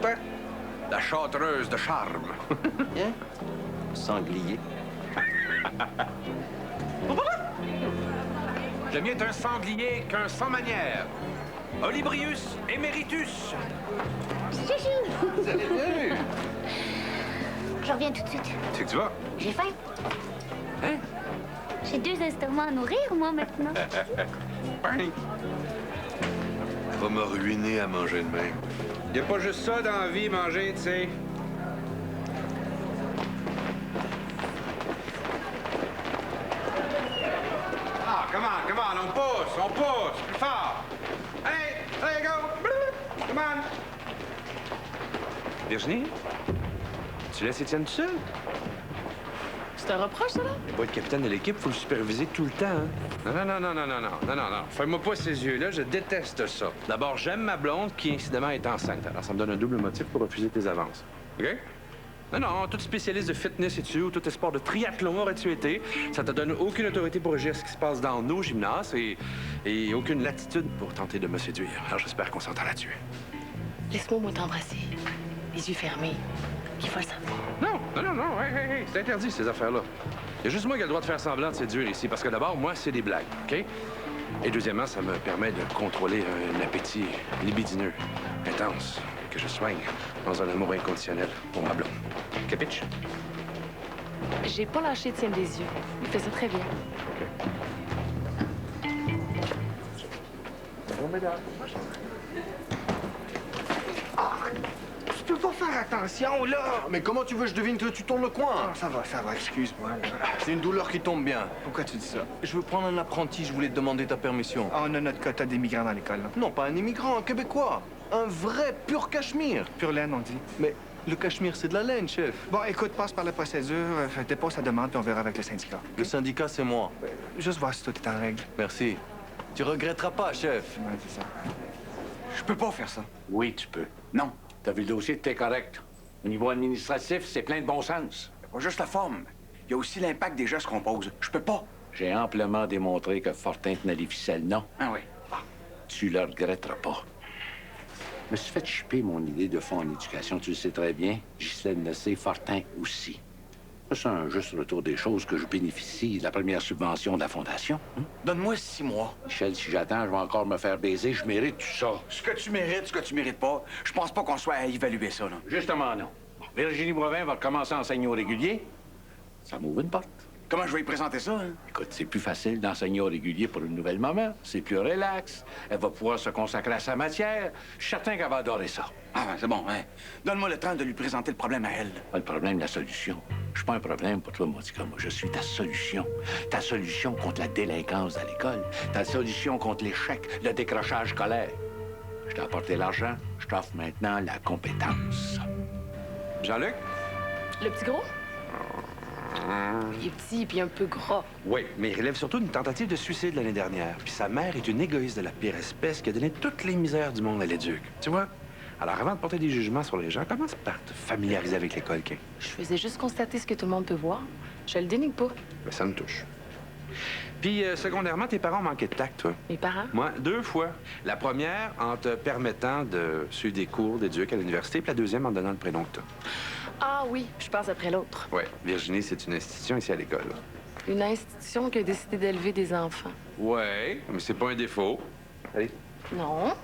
toi? La châtreuse de charme. Hein? Sanglier. Le mien est un sanglier qu'un sans manière. Olibrius emeritus. Chouchou! Vous allez bien? Je reviens tout de suite. C'est que tu vas? J'ai faim. Hein? J'ai 2 estomacs à nourrir, moi, maintenant. Ben. Ça va me ruiner à manger de même. Y a pas juste ça dans la vie, manger, tu sais. Ah, come on, on pousse, plus fort. Allez, go! Come on! Virginie? Tu laisses Étienne tout seul? C'est un reproche, ça, là? Il va être capitaine de l'équipe, faut le superviser tout le temps, hein? Non. Fais-moi pas ces yeux-là, je déteste ça. D'abord, j'aime ma blonde qui, incidemment, est enceinte. Alors, ça me donne un double motif pour refuser tes avances. OK? Non, tout spécialiste de fitness es-tu ou tout sport de triathlon aurais-tu été, ça te donne aucune autorité pour gérer ce qui se passe dans nos gymnases et aucune latitude pour tenter de me séduire. Alors, j'espère qu'on s'entend là-dessus. Laisse-moi, moi, t'embrasser. Les yeux fermés. Qu'il faut le savoir. Non, hey, c'est interdit, ces affaires-là. Il y a juste moi qui ai le droit de faire semblant de séduire ici, parce que d'abord, moi, c'est des blagues, OK? Et deuxièmement, ça me permet de contrôler un appétit libidineux, intense, que je soigne dans un amour inconditionnel pour ma blonde. Capiche? J'ai pas lâché Étienne des yeux. Il fait ça très bien. Tu peux pas faire attention, là! Mais comment tu veux que je devine que tu tournes le coin? Ah, ça va, excuse-moi. C'est une douleur qui tombe bien. Pourquoi tu dis ça? Je veux prendre un apprenti, je voulais te demander ta permission. Ah, on a notre quota d'immigrants dans l'école, là. Non, pas un immigrant, un Québécois. Un vrai, pur cachemire. Pure laine, on dit. Mais le cachemire, c'est de la laine, chef. Bon, écoute, passe par la procédure, dépose ta demande, puis on verra avec le syndicat. Le syndicat, c'est moi. Juste voir si tout est en règle. Merci. Tu regretteras pas, chef. Ouais, c'est ça. Je peux pas faire ça. Oui, tu peux. Non. T'as vu le dossier, t'es correct. Au niveau administratif, c'est plein de bon sens. C'est pas juste la forme. Il y a aussi l'impact des gestes qu'on pose. Je peux pas. J'ai amplement démontré que Fortin tenait les ficelles, non? Ah oui. Tu le regretteras pas. Je me suis fait chipper mon idée de fonds en éducation, tu le sais très bien. Ghislaine le sait, Fortin aussi. C'est un juste retour des choses que je bénéficie de la première subvention de la Fondation. Donne-moi 6 mois. Michel, si j'attends, je vais encore me faire baiser. Je mérite tout ça. Ce que tu mérites pas, je pense pas qu'on soit à évaluer ça, là. Justement, non. Virginie Boivin va recommencer à enseigner au régulier. Ça m'ouvre une porte. Comment je vais lui présenter ça, hein? Écoute, c'est plus facile d'enseigner au régulier pour une nouvelle maman. C'est plus relax. Elle va pouvoir se consacrer à sa matière. Je suis certain qu'elle va adorer ça. Ah, ben, c'est bon, hein? Donne-moi le temps de lui présenter le problème à elle. Pas le problème, la solution. Je suis pas un problème pour toi, Monica. Moi, je suis ta solution. Ta solution contre la délinquance à l'école. Ta solution contre l'échec, le décrochage scolaire. Je t'ai apporté l'argent. Je t'offre maintenant la compétence. Jean-Luc? Le petit gros? Il est petit puis un peu gras. Oui, mais il relève surtout d'une tentative de suicide l'année dernière. Puis sa mère est une égoïste de la pire espèce qui a donné toutes les misères du monde à l'éduc. Tu vois? Alors, avant de porter des jugements sur les gens, commence par te familiariser avec l'école, King. Je faisais juste constater ce que tout le monde peut voir. Je le dénigre pas. Mais ça me touche. Puis, secondairement, tes parents ont manqué de tact, toi. Mes parents? Moi, 2 fois. La première, en te permettant de suivre des cours d'éduc à l'université, puis la deuxième, en te donnant le prénom que t'as. Ah oui, je passe après l'autre. Oui, Virginie, c'est une institution ici à l'école. Une institution qui a décidé d'élever des enfants. Oui, mais c'est pas un défaut. Allez. Non,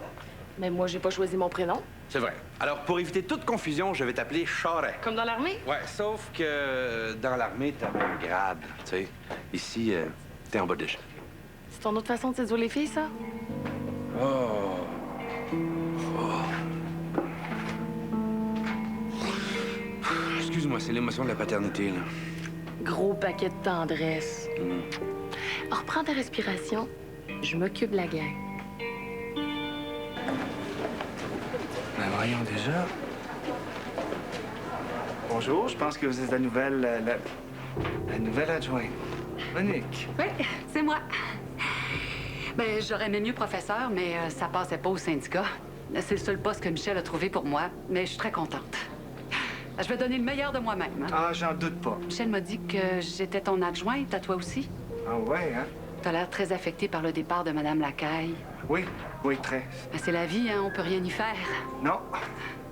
mais moi, j'ai pas choisi mon prénom. C'est vrai. Alors, pour éviter toute confusion, je vais t'appeler Charret. Comme dans l'armée? Ouais, sauf que dans l'armée, t'as un grade, tu sais. Ici, t'es en bas de l'échelle. C'est ton autre façon de séduire les filles, ça? Oh. Excuse-moi, c'est l'émotion de la paternité, là. Gros paquet de tendresse. Reprends ta respiration. Je m'occupe de la gang. Ben voyons déjà. Bonjour, je pense que vous êtes la nouvelle... la nouvelle adjointe. Monique. Oui, c'est moi. Ben, j'aurais aimé mieux professeur, mais ça passait pas au syndicat. C'est le seul poste que Michel a trouvé pour moi, mais je suis très contente. Je vais donner le meilleur de moi-même. Hein. Ah, j'en doute pas. Michel m'a dit que j'étais ton adjointe, à toi aussi. Ah ouais, hein? T'as l'air très affecté par le départ de Madame Lacaille. Oui, très. Ben, c'est la vie, hein, on peut rien y faire. Non,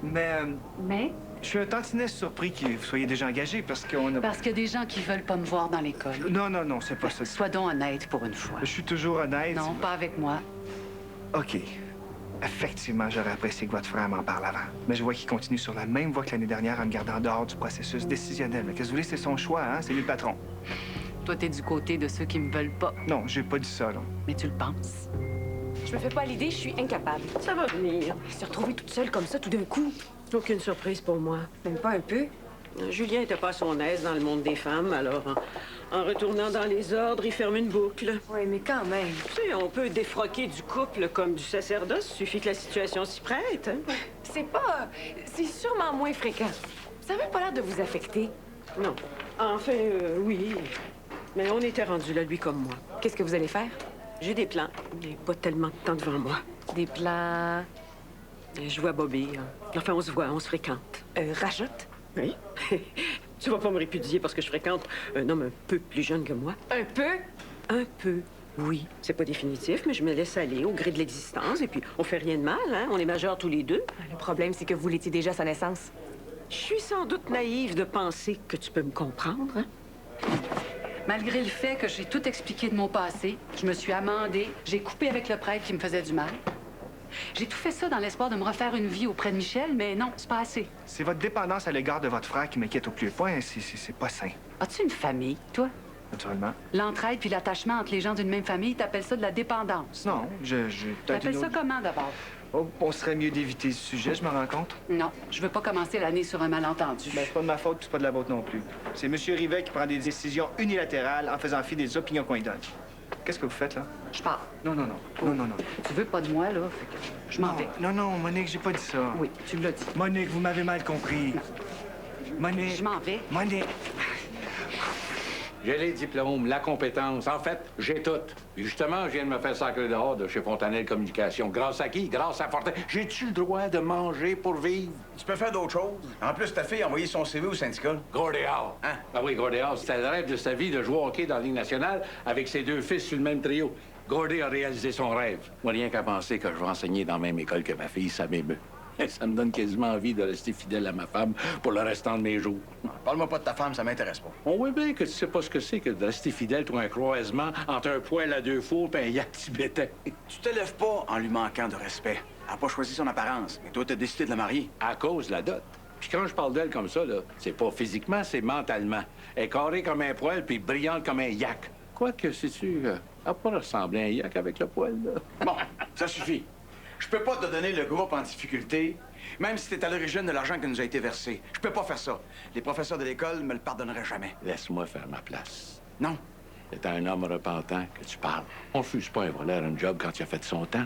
Mais je suis un tantinet surpris que vous soyez déjà engagé parce qu'on a... parce qu'il y a des gens qui veulent pas me voir dans l'école. Non, c'est pas ça. Sois donc honnête pour une fois. Je suis toujours honnête. Non, pas avec moi. OK. Effectivement, j'aurais apprécié que votre frère m'en parle avant. Mais je vois qu'il continue sur la même voie que l'année dernière en me gardant dehors du processus décisionnel. Mais qu'est-ce que vous voulez, c'est son choix, hein? C'est lui le patron. Toi, t'es du côté de ceux qui me veulent pas. Non, j'ai pas dit ça, là. Mais tu le penses. Je me fais pas l'idée, je suis incapable. Ça va venir. Se retrouver toute seule comme ça tout d'un coup. Aucune surprise pour moi. Même pas un peu. Julien était pas à son aise dans le monde des femmes, alors en retournant dans les ordres, il ferme une boucle. Oui, mais quand même. Tu sais, on peut défroquer du couple comme du sacerdoce, suffit que la situation s'y prête. Hein? C'est pas... C'est sûrement moins fréquent. Ça n'a même pas l'air de vous affecter. Non. Enfin, oui. Mais on était rendus là, lui comme moi. Qu'est-ce que vous allez faire? J'ai des plans, mais pas tellement de temps devant moi. Des plans... Je vois Bobby. Enfin, on se voit, on se fréquente. Rajotte? Oui. Tu vas pas me répudier parce que je fréquente un homme un peu plus jeune que moi. Un peu? Un peu, oui. C'est pas définitif, mais je me laisse aller au gré de l'existence. Et puis, on fait rien de mal, hein? On est majeurs tous les deux. Le problème, c'est que vous l'étiez déjà à sa naissance. Je suis sans doute naïve de penser que tu peux me comprendre, hein? Malgré le fait que j'ai tout expliqué de mon passé, je me suis amendée, j'ai coupé avec le prêtre qui me faisait du mal. J'ai tout fait ça dans l'espoir de me refaire une vie auprès de Michel, mais non, c'est pas assez. C'est votre dépendance à l'égard de votre frère qui m'inquiète au plus haut point. C'est pas sain, As-tu une famille, toi? naturellement. L'entraide puis l'attachement entre les gens d'une même famille, t'appelles ça de la dépendance. Non, je T'appelles ça comment, d'abord? Oh, on serait mieux d'éviter ce sujet, je me rends compte. Non, je veux pas commencer l'année sur un malentendu. Ben, c'est pas de ma faute, c'est pas de la vôtre non plus. C'est M. Rivet qui prend des décisions unilatérales en faisant fi des opinions qu'on lui donne. Qu'est-ce que vous faites, là? Je pars. Non. Tu veux pas de moi, là? Fait que je m'en vais. Non, Monique, j'ai pas dit ça. Oui, tu l'as dit. Monique, vous m'avez mal compris. Monique. Je m'en vais. Monique. J'ai les diplômes, la compétence. En fait, j'ai tout. Puis justement, je viens de me faire sacrer dehors de chez Fontanelle Communication. Grâce à qui? Grâce à Fortin. J'ai-tu le droit de manger pour vivre? Tu peux faire d'autres choses. En plus, ta fille a envoyé son CV au syndicat. Gordie Howe. Hein? Ah oui, Gordie Howe, c'était le rêve de sa vie de jouer au hockey dans la Ligue nationale avec ses deux fils sur le même trio. Gordie a réalisé son rêve. Moi, rien qu'à penser que je vais enseigner dans la même école que ma fille, ça m'émeut. Ça me donne quasiment envie de rester fidèle à ma femme pour le restant de mes jours. Parle-moi pas de ta femme, ça m'intéresse pas. On voit bien que tu sais pas ce que c'est que de rester fidèle pour un croisement entre un poêle à deux fours et un yak tibétain. Tu te lèves pas en lui manquant de respect. Elle a pas choisi son apparence, mais toi, t'as décidé de la marier. À cause de la dot. Puis quand je parle d'elle comme ça, là, c'est pas physiquement, c'est mentalement. Elle est carrée comme un poêle puis brillante comme un yak. Quoique, sais-tu, elle a pas ressemblé à un yak avec le poêle, là. Bon, ça suffit. Je peux pas te donner le groupe en difficulté, même si t'es à l'origine de l'argent qui nous a été versé. Je peux pas faire ça. Les professeurs de l'école me le pardonneraient jamais. Laisse-moi faire ma place. Non. C'est à un homme repentant que tu parles. On refuse pas un voleur un job quand il a fait son temps.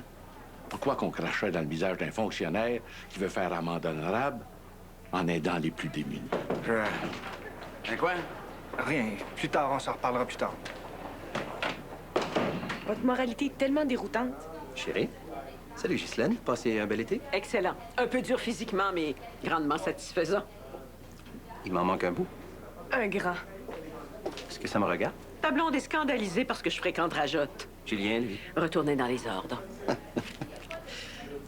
Pourquoi qu'on cracherait dans le visage d'un fonctionnaire qui veut faire amende honorable en aidant les plus démunis? Hein, quoi? Rien. Plus tard, on s'en reparlera plus tard. Votre moralité est tellement déroutante. Chérie? Salut, Ghislaine. Passez un bel été? Excellent. Un peu dur physiquement, mais grandement satisfaisant. Il m'en manque un bout. Un grand. Est-ce que ça me regarde? Ta blonde est scandalisée parce que je fréquente Rajotte. Julien, lui. Retournez dans les ordres.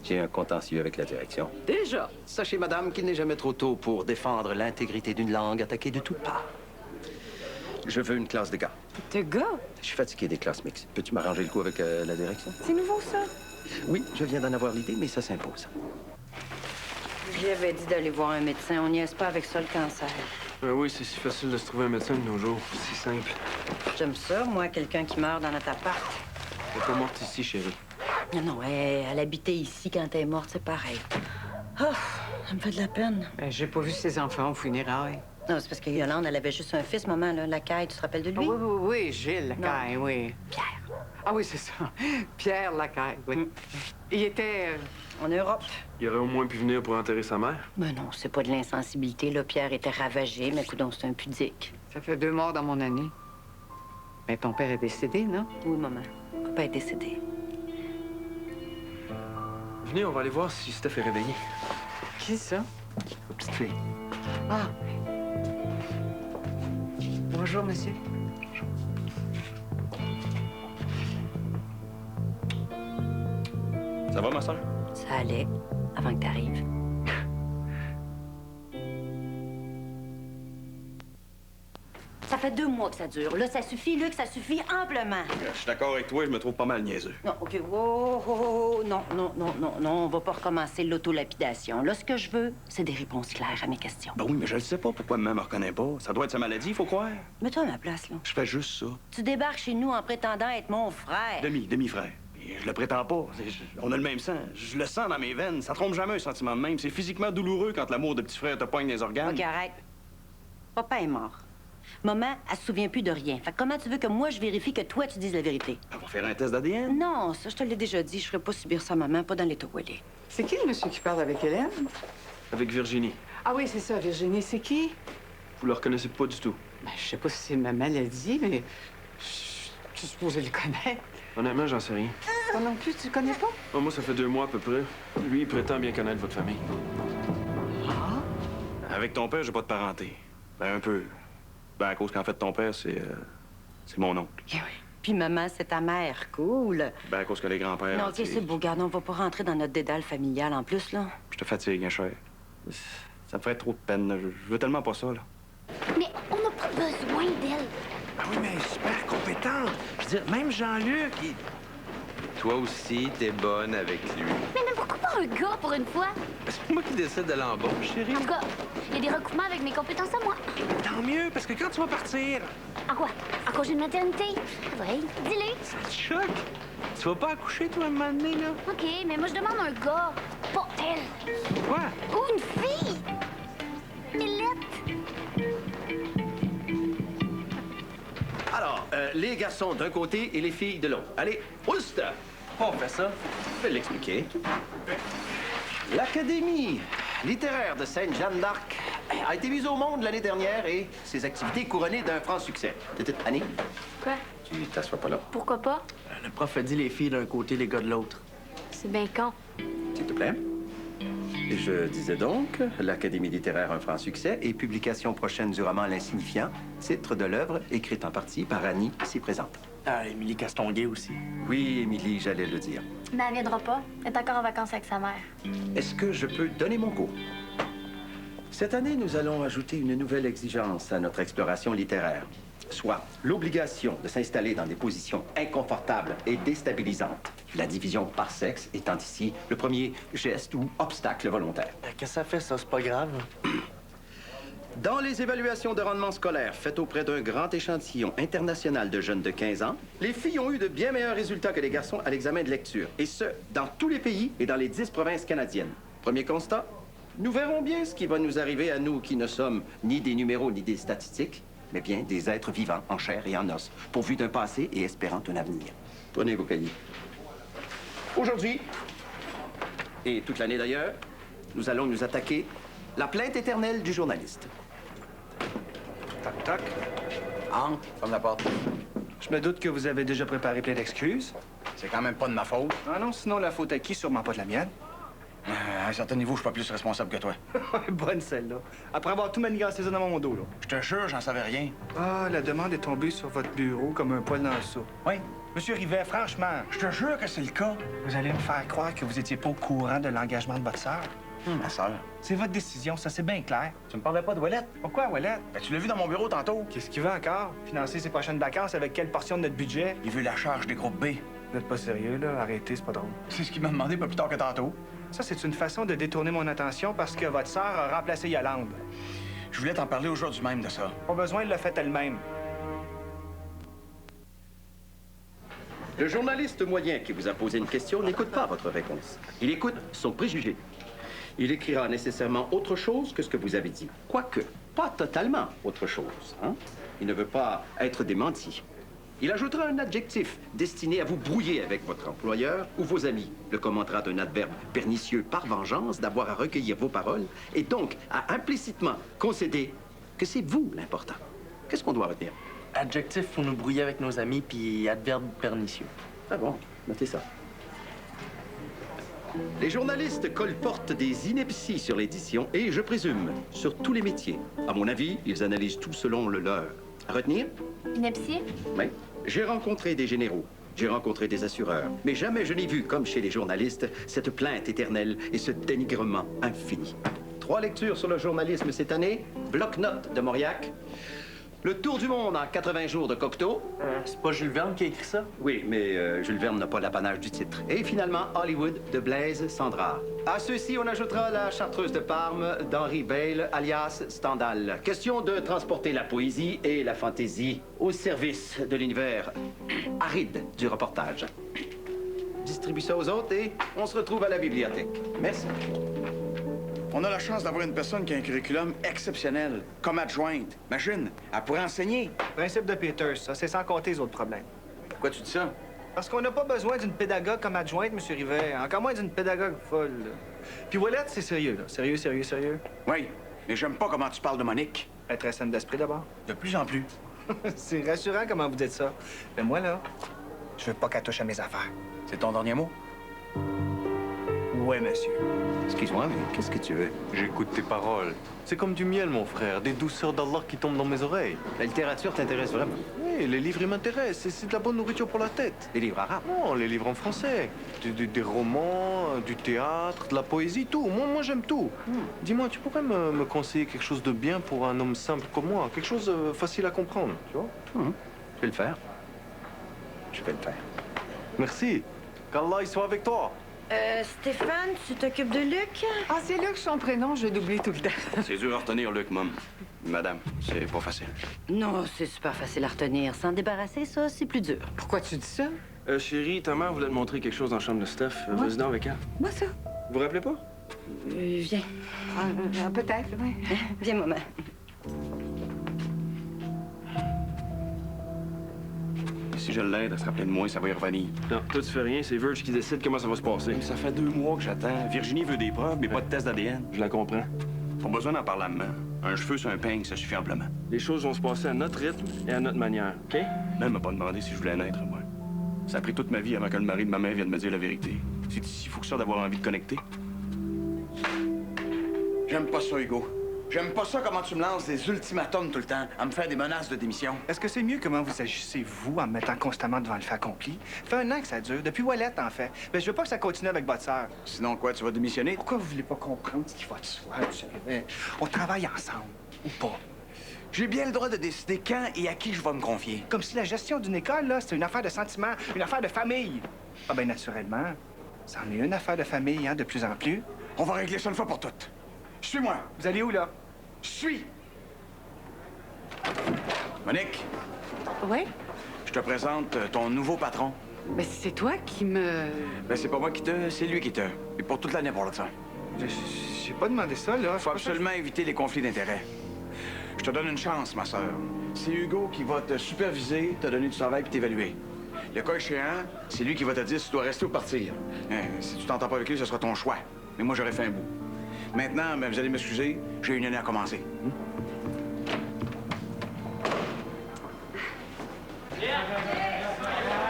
J'ai un contentieux avec la direction. Déjà? Sachez, madame, qu'il n'est jamais trop tôt pour défendre l'intégrité d'une langue attaquée de toutes parts. Je veux une classe de gars. De gars? Je suis fatigué des classes mixtes. Peux-tu m'arranger le coup avec la direction? C'est nouveau, ça? Oui, je viens d'en avoir l'idée, mais ça s'impose. J'y avais dit d'aller voir un médecin. On n'y est pas avec ça, le cancer. Oui, c'est si facile de se trouver un médecin de nos jours. C'est si simple. J'aime ça, moi, quelqu'un qui meurt dans notre appart. Elle est pas morte ici, chérie. Non, elle habitait ici quand elle est morte, c'est pareil. Oh, ça me fait de la peine. J'ai pas vu ses enfants aux funérailles. Non, c'est parce que Yolande, elle avait juste un fils, maman, là, Lacaille. Tu te rappelles de lui? Oui, Gilles Lacaille, oui. Pierre. Ah oui, c'est ça. Pierre Lacaille, oui. Il était... En Europe. Il aurait au moins pu venir pour enterrer sa mère. Mais non, c'est pas de l'insensibilité, là. Pierre était ravagé, mais coudonc, c'est un pudique. Ça fait 2 morts dans mon année. Mais ton père est décédé, non? Oui, maman. Papa est décédé. Venez, on va aller voir si Steph est réveillée. Qui ça? La petite fille. Ah. Bonjour, monsieur. Ça va, ma soeur? Ça allait, avant que t'arrives. fait 2 mois que ça dure. Là, ça suffit, Luc, ça suffit amplement. Je suis d'accord avec toi, je me trouve pas mal niaiseux. Non, OK. Oh, non, on va pas recommencer l'autolapidation. Là, ce que je veux, c'est des réponses claires à mes questions. Ben oui, mais je le sais pas pourquoi maman me reconnaît pas. Ça doit être sa maladie, faut croire. Mets-toi à ma place, là. Je fais juste ça. Tu débarques chez nous en prétendant être mon frère. Demi-frère. Et je le prétends pas. On a le même sang. Je le sens dans mes veines. Ça trompe jamais un sentiment de même. C'est physiquement douloureux quand l'amour de petit frère te poigne les organes. OK, arrête. Papa est mort. Maman, elle se souvient plus de rien. Fait que comment tu veux que moi, je vérifie que toi, tu dises la vérité? On va faire un test d'ADN? Non, ça, je te l'ai déjà dit. Je ferai pas subir ça à maman, pas dans l'état où elle est. C'est qui le monsieur qui parle avec Hélène? Avec Virginie. Ah oui, c'est ça, Virginie. C'est qui? Vous le reconnaissez pas du tout. Ben, je sais pas si c'est ma maladie, mais je suis supposée le connaître. Honnêtement, j'en sais rien. Toi non plus, tu le connais pas? Oh, moi, ça fait 2 mois à peu près. Lui, il prétend bien connaître votre famille. Ah? Avec ton père, j'ai pas de parenté. Ben, un peu. Ben, à cause qu'en fait, ton père, c'est mon oncle. Eh oui. Puis maman, c'est ta mère. Cool. Ben, à cause que les grands-pères... Non, OK, c'est beau, garde. On va pas rentrer dans notre dédale familial en plus, là. Je te fatigue, hein, cher. Ça me ferait trop de peine. Là. Je veux tellement pas ça, là. Mais on n'a pas besoin d'elle. Ah oui, mais super compétente. Je veux dire, même Jean-Luc, il... Toi aussi, t'es bonne avec lui. Mais pourquoi pas un gars pour une fois? C'est moi qui décide de l'embauche, chérie. En tout cas, il y a des recoupements avec mes compétences à moi. Tant mieux, parce que quand tu vas partir... En quoi? En congé de maternité? Oui, dis-le. Ça te choque? Tu vas pas accoucher, toi, un moment donné, là? OK, mais moi, je demande un gars, pas elle. Quoi? Ou une fille. Millette. Alors, les garçons d'un côté et les filles de l'autre. Allez, oust! On fait ça. Je vais l'expliquer. L'Académie littéraire de Sainte-Jeanne d'Arc a été mise au monde l'année dernière et ses activités couronnées d'un franc succès. Annie? Quoi? Tu t'assois pas là. Pourquoi pas? Le prof a dit les filles d'un côté, les gars de l'autre. C'est bien con. S'il te plaît. Et je disais donc, l'Académie littéraire un franc succès et publication prochaine du roman L'Insignifiant, titre de l'œuvre écrite en partie par Annie, ici présente. Ah, Émilie Castonguay aussi. Oui, Émilie, j'allais le dire. Mais elle viendra pas. Elle est encore en vacances avec sa mère. Est-ce que je peux donner mon cours? Cette année, nous allons ajouter une nouvelle exigence à notre exploration littéraire, soit l'obligation de s'installer dans des positions inconfortables et déstabilisantes. La division par sexe étant ici le premier geste ou obstacle volontaire. Qu'est-ce que ça fait, ça? C'est pas grave. Dans les évaluations de rendement scolaire faites auprès d'un grand échantillon international de jeunes de 15 ans, les filles ont eu de bien meilleurs résultats que les garçons à l'examen de lecture, et ce, dans tous les pays et dans les 10 provinces canadiennes. Premier constat, nous verrons bien ce qui va nous arriver à nous qui ne sommes ni des numéros ni des statistiques, mais bien des êtres vivants en chair et en os, pourvus d'un passé et espérant un avenir. Prenez vos cahiers. Aujourd'hui, et toute l'année d'ailleurs, nous allons nous attaquer la plainte éternelle du journaliste. Toc, toc. Entre, ferme la porte. Je me doute que vous avez déjà préparé plein d'excuses. C'est quand même pas de ma faute. Ah non, sinon la faute à qui? Sûrement pas de la mienne. À un certain niveau, je suis pas plus responsable que toi. Bonne celle-là. Après avoir tout manigancé ça dans mon dos, là. Je te jure, j'en savais rien. Ah, la demande est tombée sur votre bureau comme un poil dans le seau. Oui. Monsieur Rivet, franchement, Je te jure que c'est le cas. vous allez me faire croire que vous étiez pas au courant de l'engagement de votre sœur. Ma sœur. C'est votre décision, ça c'est bien clair. Tu me parlais pas de Ouellette? Pourquoi, Ouellette? Ben, tu l'as vu dans mon bureau tantôt. Qu'est-ce qu'il veut encore? Financer ses prochaines vacances avec quelle portion de notre budget? Il veut la charge des groupes B. Vous n'êtes pas sérieux, là? Arrêtez, c'est pas drôle. C'est ce qu'il m'a demandé pas plus tard que tantôt. Ça, c'est une façon de détourner mon attention parce que votre sœur a remplacé Yolande. Je voulais t'en parler aujourd'hui même de ça. Pas besoin de le faire elle-même. Le journaliste moyen qui vous a posé une question n'écoute pas votre réponse. Il écoute son préjugé. Il écrira nécessairement autre chose que ce que vous avez dit. Quoique, pas totalement autre chose. Hein? Il ne veut pas être démenti. Il ajoutera un adjectif destiné à vous brouiller avec votre employeur ou vos amis, le commentera d'un adverbe pernicieux par vengeance d'avoir à recueillir vos paroles et donc à implicitement concéder que c'est vous l'important. Qu'est-ce qu'on doit retenir? Adjectif pour nous brouiller avec nos amis, puis adverbe pernicieux. Ah bon, notez ça. Les journalistes colportent des inepties sur l'édition et, je présume, sur tous les métiers. À mon avis, ils analysent tout selon le leur. À retenir? Ineptie? Oui. J'ai rencontré des généraux, j'ai rencontré des assureurs, mais jamais je n'ai vu, comme chez les journalistes, cette plainte éternelle et ce dénigrement infini. 3 lectures sur le journalisme cette année. Bloc-notes de Mauriac. Le tour du monde en 80 jours de Cocteau. C'est pas Jules Verne qui a écrit ça? Oui, mais Jules Verne n'a pas l'apanage du titre. Et finalement, Hollywood de Blaise Cendrars. À ceux-ci, on ajoutera la Chartreuse de Parme d'Henri Bayle, alias Stendhal. Question de transporter la poésie et la fantaisie au service de l'univers aride du reportage. Distribue ça aux autres et on se retrouve à la bibliothèque. Merci. On a la chance d'avoir une personne qui a un curriculum exceptionnel, comme adjointe. Imagine, elle pourrait enseigner. Principe de Peters, ça, c'est sans compter les autres problèmes. Pourquoi tu dis ça? Parce qu'on n'a pas besoin d'une pédagogue comme adjointe, M. Rivet. Encore moins d'une pédagogue folle. Là. Puis Ouellette, c'est sérieux, là. Sérieux, sérieux, sérieux. Oui, mais j'aime pas comment tu parles de Monique. Elle est très saine d'esprit, d'abord. De plus en plus. C'est rassurant comment vous dites ça. Mais moi, là, je veux pas qu'elle touche à mes affaires. C'est ton dernier mot? Oui, monsieur. Excuse-moi, mais qu'est-ce que tu veux? J'écoute tes paroles. C'est comme du miel, mon frère. Des douceurs d'Allah qui tombent dans mes oreilles. La littérature t'intéresse vraiment? Oui, les livres, ils m'intéressent. C'est de la bonne nourriture pour la tête. Les livres arabes? Non, les livres en français. Des romans, du théâtre, de la poésie, tout. Moi j'aime tout. Dis-moi, tu pourrais me conseiller quelque chose de bien pour un homme simple comme moi? Quelque chose de facile à comprendre, tu vois? Je vais le faire. Je vais le faire. Merci. Qu'Allah il soit avec toi. Stéphane, tu t'occupes de Luc? Ah, c'est Luc son prénom, je l'oublie tout le temps. C'est dur à retenir, Luc, Mom. Madame, c'est pas facile. Non, c'est super facile à retenir. S'en débarrasser, ça, c'est plus dur. Pourquoi tu dis ça? Chérie, ta mère voulait te montrer quelque chose dans la chambre de Steph. Vas-y donc avec elle. Moi, ça? Vous vous rappelez pas? Viens. Peut-être, oui. Viens, maman. Si je l'aide à se rappeler de moi, ça va y revenir. Non, toi tu fais rien, c'est Verge qui décide comment ça va se passer. Ça fait 2 mois que j'attends. Virginie veut des preuves, mais pas de test d'ADN. Je la comprends. Pas besoin d'en parler à maman. Un cheveu sur un peigne, ça suffit amplement. Les choses vont se passer à notre rythme et à notre manière, OK? Même m'a pas demandé si je voulais naître, moi. Ça a pris toute ma vie avant que le mari de ma mère vienne me dire la vérité. C'est si fou que ça d'avoir envie de connecter. J'aime pas ça, Hugo. J'aime pas ça comment tu me lances des ultimatums tout le temps, à me faire des menaces de démission. Est-ce que c'est mieux comment vous agissez, vous, en me mettant constamment devant le fait accompli? Ça fait 1 an que ça dure, depuis Ouellette, en fait. Mais je veux pas que ça continue avec votre sœur. Sinon quoi, tu vas démissionner? Pourquoi vous voulez pas comprendre ce qui va de soi, vous savez? On travaille ensemble, ou pas? J'ai bien le droit de décider quand et à qui je vais me confier. Comme si la gestion d'une école, là, c'était une affaire de sentiment, une affaire de famille. Ah ben naturellement, c'en est une affaire de famille, hein, de plus en plus. On va régler ça une fois pour toutes. Suis-moi. Vous allez où, là? Suis! Monique, Oui? je te présente ton nouveau patron. Mais c'est toi qui me... Ben, c'est pas moi qui te, c'est lui qui te. Et pour toute l'année pour le temps. J'ai pas demandé ça, là. Faut absolument éviter les conflits d'intérêts. Je te donne une chance, ma sœur. C'est Hugo qui va te superviser, te donner du travail puis t'évaluer. Le cas échéant, c'est lui qui va te dire si tu dois rester ou partir. Si tu t'entends pas avec lui, ce sera ton choix. Mais moi, j'aurais fait un bout. Maintenant, ben, vous allez m'excuser, j'ai une année à commencer.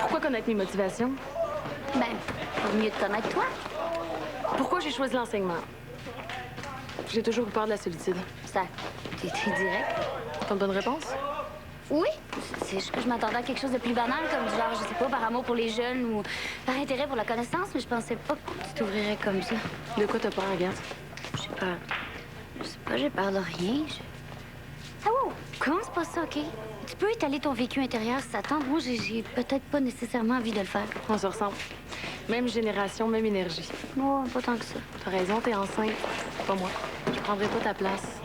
Pourquoi connaître mes motivations? Ben, pour mieux te connaître, toi. Pourquoi j'ai choisi l'enseignement? J'ai toujours eu peur de la solitude. Ça, t'es direct. T'as une bonne réponse? Oui, c'est juste que je m'attendais à quelque chose de plus banal, comme du genre, je sais pas, par amour pour les jeunes ou par intérêt pour la connaissance, mais je pensais pas que tu t'ouvrirais comme ça. De quoi t'as peur, Agathe? J'ai peur. Je sais pas, j'ai peur de rien. Ah wow! Commence pas ça, OK? Tu peux étaler ton vécu intérieur si ça tente. Moi, j'ai peut-être pas nécessairement envie de le faire. On se ressemble. Même génération, même énergie. Non, pas tant que ça. T'as raison, t'es enceinte. Pas moi. Je prendrai pas ta place.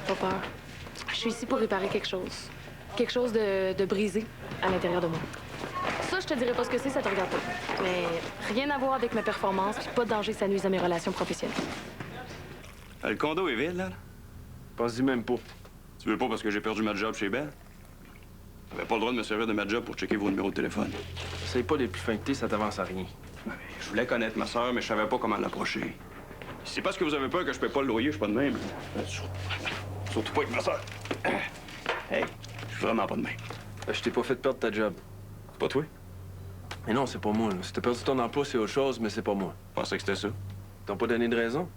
Pas peur. Je suis ici pour réparer quelque chose. Quelque chose de brisé à l'intérieur de moi. Ça, je te dirais pas ce que c'est, ça te regarde pas. Mais rien à voir avec mes performances, puis pas de danger que ça nuise à mes relations professionnelles. Le condo est vide, là? Pense-y même pas. Tu veux pas parce que j'ai perdu ma job chez Bell? J'avais pas le droit de me servir de ma job pour checker vos numéros de téléphone. Essaye pas d'être plus fin que t'es, ça t'avance à rien. Je voulais connaître ma sœur, mais je savais pas comment l'approcher. C'est parce que vous avez peur que je paie pas le loyer, je suis pas de même. Surtout pas avec ma sœur. Hey, je suis vraiment pas de même. Je t'ai pas fait perdre ta job. C'est pas toi? Mais non, c'est pas moi. Là. Si t'as perdu ton emploi, c'est autre chose, mais c'est pas moi. Je pensais que c'était ça. T'as pas donné de raison?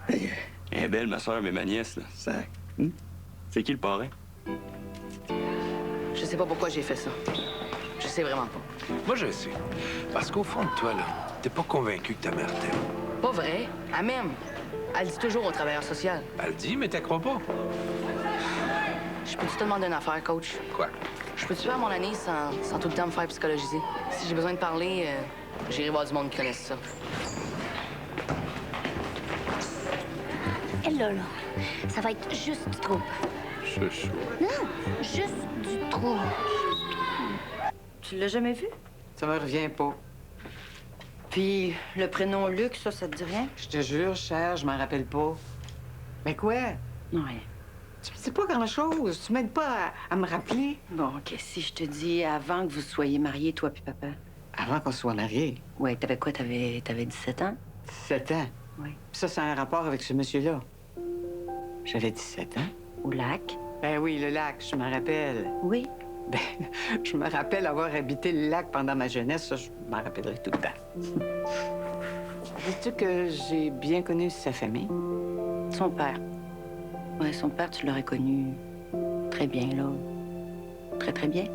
Hey, elle est belle, ma sœur, mais ma nièce, là. Ça... C'est qui le parrain? Je sais pas pourquoi j'ai fait ça. Je sais vraiment pas. Moi, je sais. Parce qu'au fond de toi, là, t'es pas convaincu que ta mère t'aime. Pas vrai. Elle m'aime. Elle dit toujours au travailleur social. Elle le dit, mais t'as crois pas. Je Je peux-tu te demander une affaire, coach? Quoi? Je peux-tu faire mon année sans tout le temps me faire psychologiser? Si j'ai besoin de parler, j'irai voir du monde qui connaisse ça. Elle là, ça va être juste du trouble. Chouchou. Non, juste du trouble. Tu l'as jamais vu? Ça me revient pas. Puis le prénom Luc, ça te dit rien? Je te jure, cher, je m'en rappelle pas. Mais quoi? Rien. C'est pas grand-chose. Tu m'aides pas à me rappeler. Bon, OK, si je te dis avant que vous soyez mariés, toi puis papa. Avant qu'on soit mariés. Ouais, t'avais quoi? T'avais 17 ans? 17 ans? Oui. Ça, c'est un rapport avec ce monsieur-là. J'avais 17 ans. Au lac? Ben oui, le lac, je me rappelle. Oui. Ben, je me rappelle avoir habité le lac pendant ma jeunesse. Ça, je m'en rappellerai tout le temps. Dis-tu que j'ai bien connu sa famille? Son père. Ouais, son père, tu l'aurais connu très bien, là. Très, très bien.